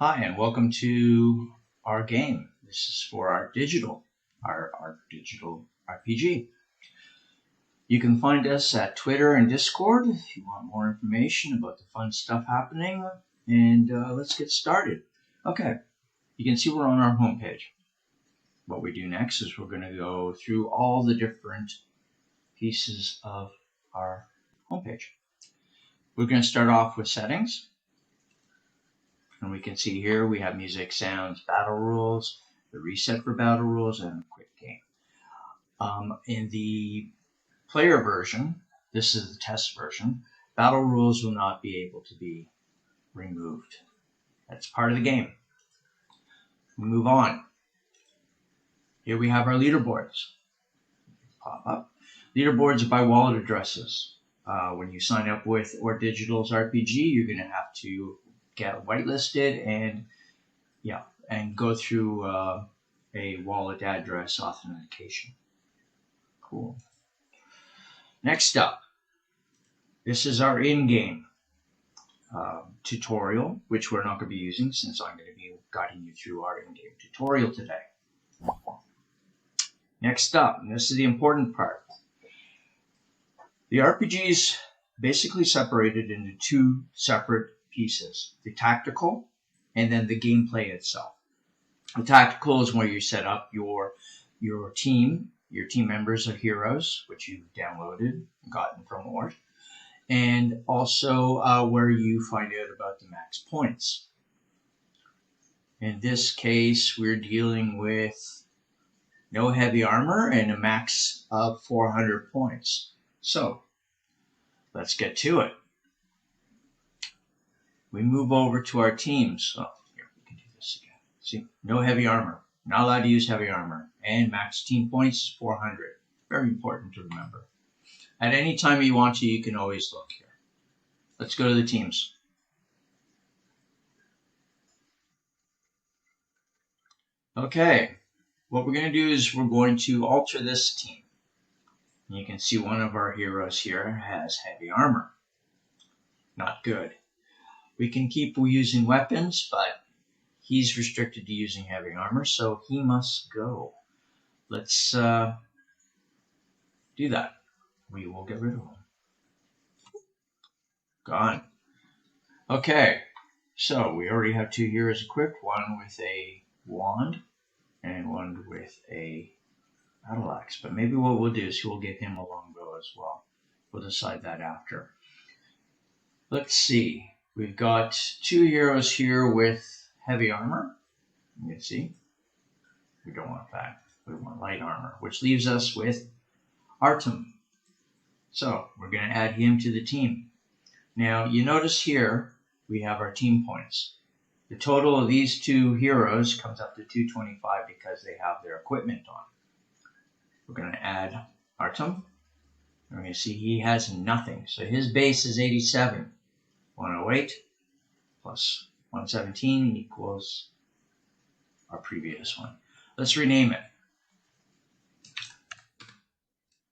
Hi, and welcome to our game. This is for our digital RPG. You can find us at Twitter and Discord if you want more information about the fun stuff happening. And let's get started. Okay, you can see we're on our homepage. What we do next is we're going to go through all the different pieces of our homepage. We're going to start off with settings. And we can see here we have music, sounds, battle rules, the reset for battle rules, and quick game. In the player version, this is the test version, battle rules will not be able to be removed. That's part of the game. We move on. Here we have our leaderboards. Pop up. Leaderboards are by wallet addresses. When you sign up with Oort Digital's RPG, you're going to have to get whitelisted and go through a wallet address authentication. Cool. Next up, this is our in-game tutorial, which we're not going to be using since I'm going to be guiding you through our in-game tutorial today. Next up, and this is the important part, the RPG is basically separated into two separate pieces, the tactical and then the gameplay itself. The tactical is where you set up your team members of heroes, which you've downloaded and gotten from Oort, and also where you find out about the max points. In this case, we're dealing with no heavy armor and a max of 400 points. So let's get to it. We move over to our teams. Oh, here, we can do this again. See, no heavy armor. Not allowed to use heavy armor. And max team points is 400. Very important to remember. At any time you want to, you can always look here. Let's go to the teams. Okay, what we're going to do is we're going to alter this team. You can see one of our heroes here has heavy armor. Not good. We can keep using weapons, but he's restricted to using heavy armor, so he must go. Let's do that. We will get rid of him. Gone. Okay, so we already have two heroes equipped, one with a wand and one with a battle axe. But maybe what we'll do is we'll give him a longbow as well. We'll decide that after. Let's see. We've got two heroes here with heavy armor. You can see. We don't want that. We want light armor, which leaves us with Artem. So we're going to add him to the team. Now, you notice here we have our team points. The total of these two heroes comes up to 225 because they have their equipment on. We're going to add Artem. We're going to see he has nothing. So his base is 87. 108 plus 117 equals our previous one. Let's rename it.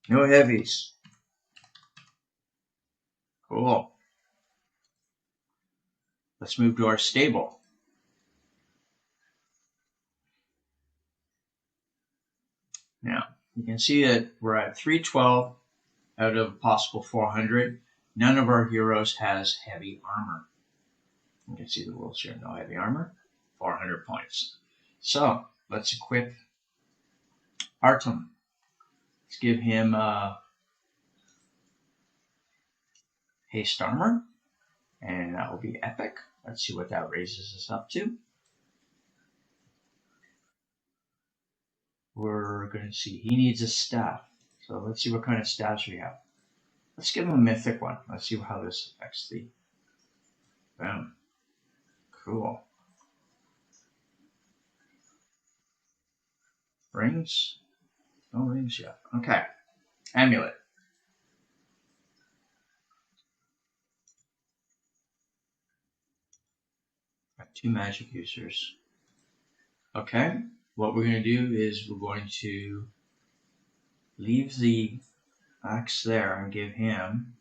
No heavies. Cool. Let's move to our stable. Now, you can see that we're at 312 out of possible 400. None of our heroes has heavy armor. You can see the rules here. No heavy armor, 400 points. So let's equip Artem. Let's give him haste armor, and that will be epic. Let's see what that raises us up to. We're going to see he needs a staff. So let's see what kind of staffs we have. Let's give him a mythic one. Let's see how this affects the... Boom. Cool. Rings? No rings yet. Okay. Amulet. Got two magic users. Okay. What we're going to do is we're going to leave the axe there and give him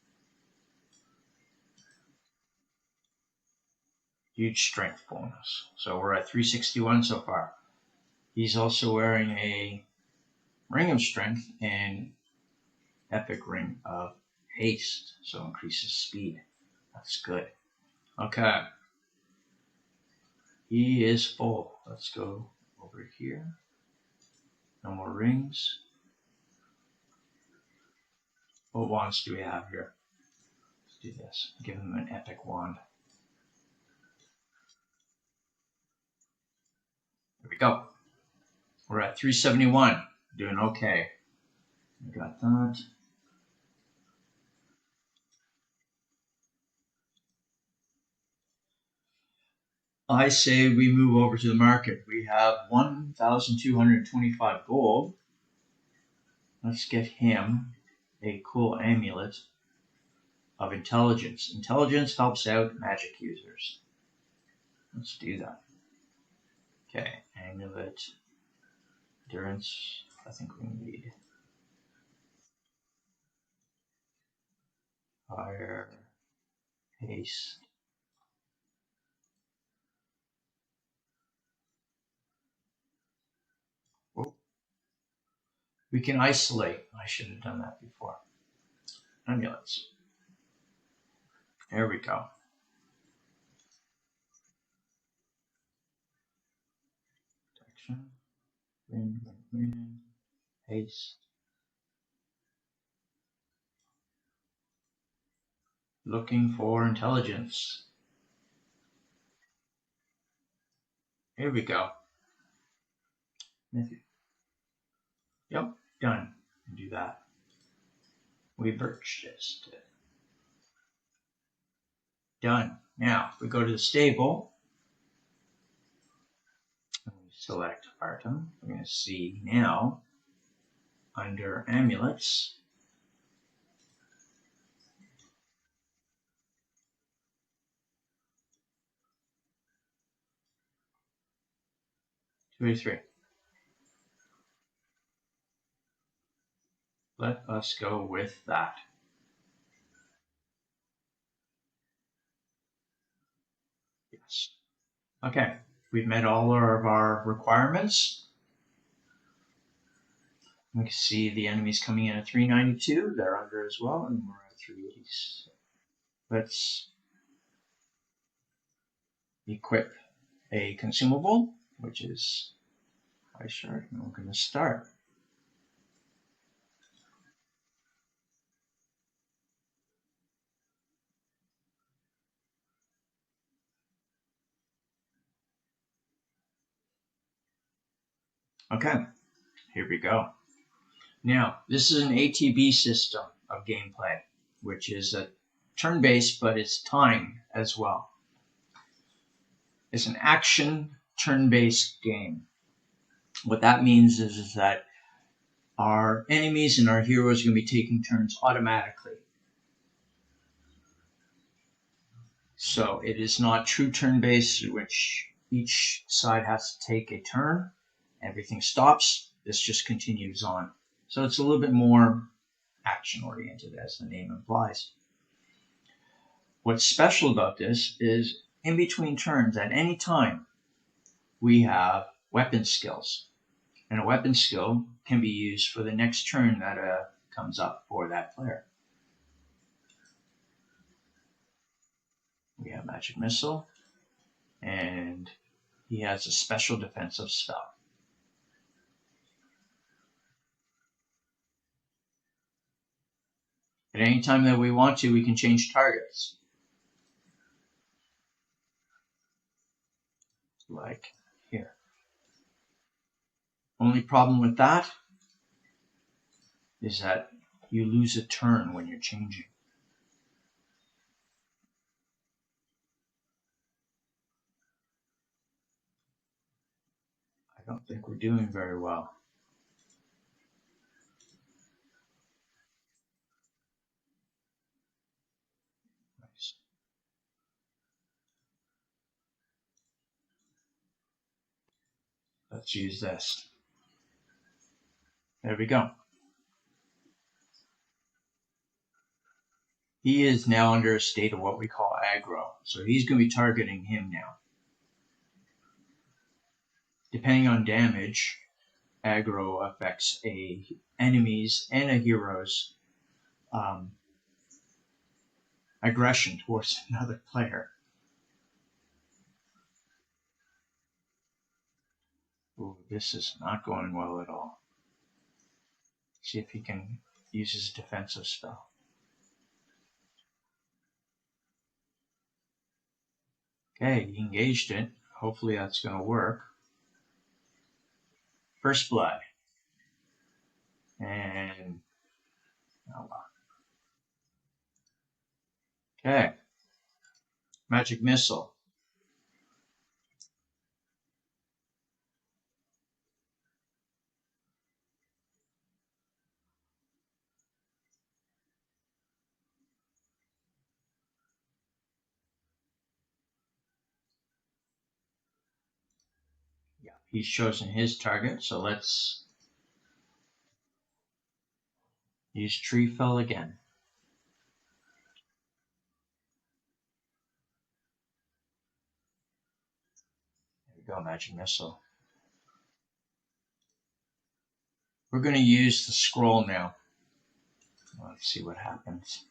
Huge strength bonus. So we're at 361 so far. He's also wearing a ring of strength and epic ring of haste, so increases speed. That's good. Okay. He is full. Let's go over here. No more rings. What wands do we have here? Let's do this. Give him an epic wand. There we go. We're at 371. Doing okay. We got that. I say we move over to the market. We have 1,225 gold. Let's get him a cool amulet of intelligence. Intelligence helps out magic users. Let's do that. Okay, amulet, endurance. I think we need fire, haste. Oh, we can isolate. I should have done that before. Amulets. There we go. Protection. Wind. Haste. Looking for intelligence. Here we go. Yep, done. Do that. We purchased it. Done. Now, if we go to the stable, and we select Artem, we're going to see now, under amulets, two, three. Let us go with that. Yes. Okay, we've met all of our requirements. We can see the enemies coming in at 392. They're under as well, and we're at 386. Let's equip a consumable, which is ice shard, and we're going to start. Okay, here we go. Now, this is an ATB system of gameplay, which is a turn-based, but it's timed as well. It's an action turn-based game. What that means is that our enemies and our heroes are going to be taking turns automatically. So it is not true turn-based, in which each side has to take a turn. Everything stops. This just continues on. So it's a little bit more action-oriented, as the name implies. What's special about this is in between turns, at any time, we have weapon skills. And a weapon skill can be used for the next turn that comes up for that player. We have Magic Missile, and he has a special defensive spell. At any time that we want to, we can change targets. Like here. Only problem with that is that you lose a turn when you're changing. I don't think we're doing very well. Nice. Let's use this. There we go. he is now under a state of what we call aggro. So he's going to be targeting him now. Depending on damage, aggro affects a enemy's and a hero's aggression towards another player. Ooh, this is not going well at all. See if he can use his defensive spell. Okay, he engaged it. Hopefully that's going to work. First blood. And oh well. Okay. Magic missile. Yeah, he's chosen his target, so let's use Tree Fell again. There we go, Magic Missile. We're going to use the scroll now. Let's see what happens.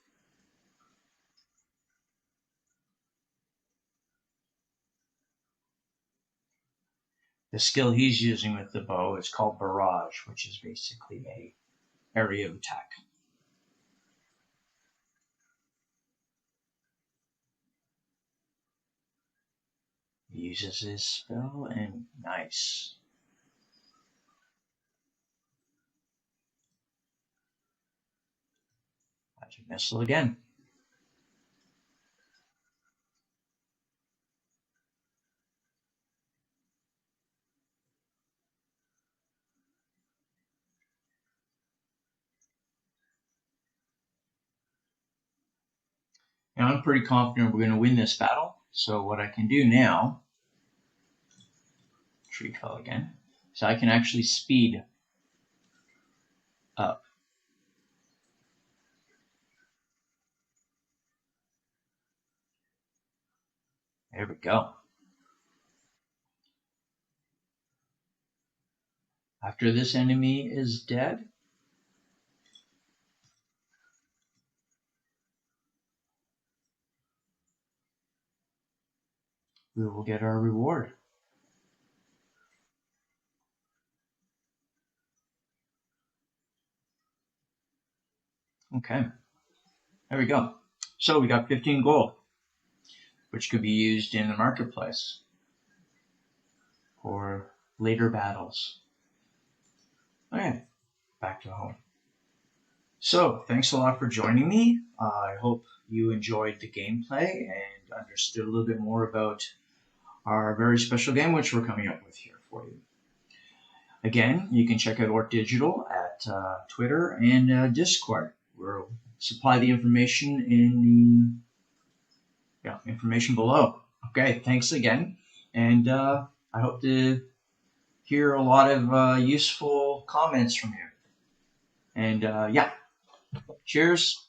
The skill he's using with the bow is called Barrage, which is basically a area of attack. He uses his spell, and nice. Magic Missile again. Now I'm pretty confident we're going to win this battle. So what I can do now, Tree Fell again, so I can actually speed up. There we go. After this enemy is dead, we will get our reward. Okay, there we go. So we got 15 gold, which could be used in the marketplace for later battles. Okay, back to home. So thanks a lot for joining me. I hope you enjoyed the gameplay and understood a little bit more about our very special game, which we're coming up with here for you. Again, you can check out Oort Digital at Twitter and Discord. We'll supply the information in the information below. Okay, thanks again, and I hope to hear a lot of useful comments from you. And cheers.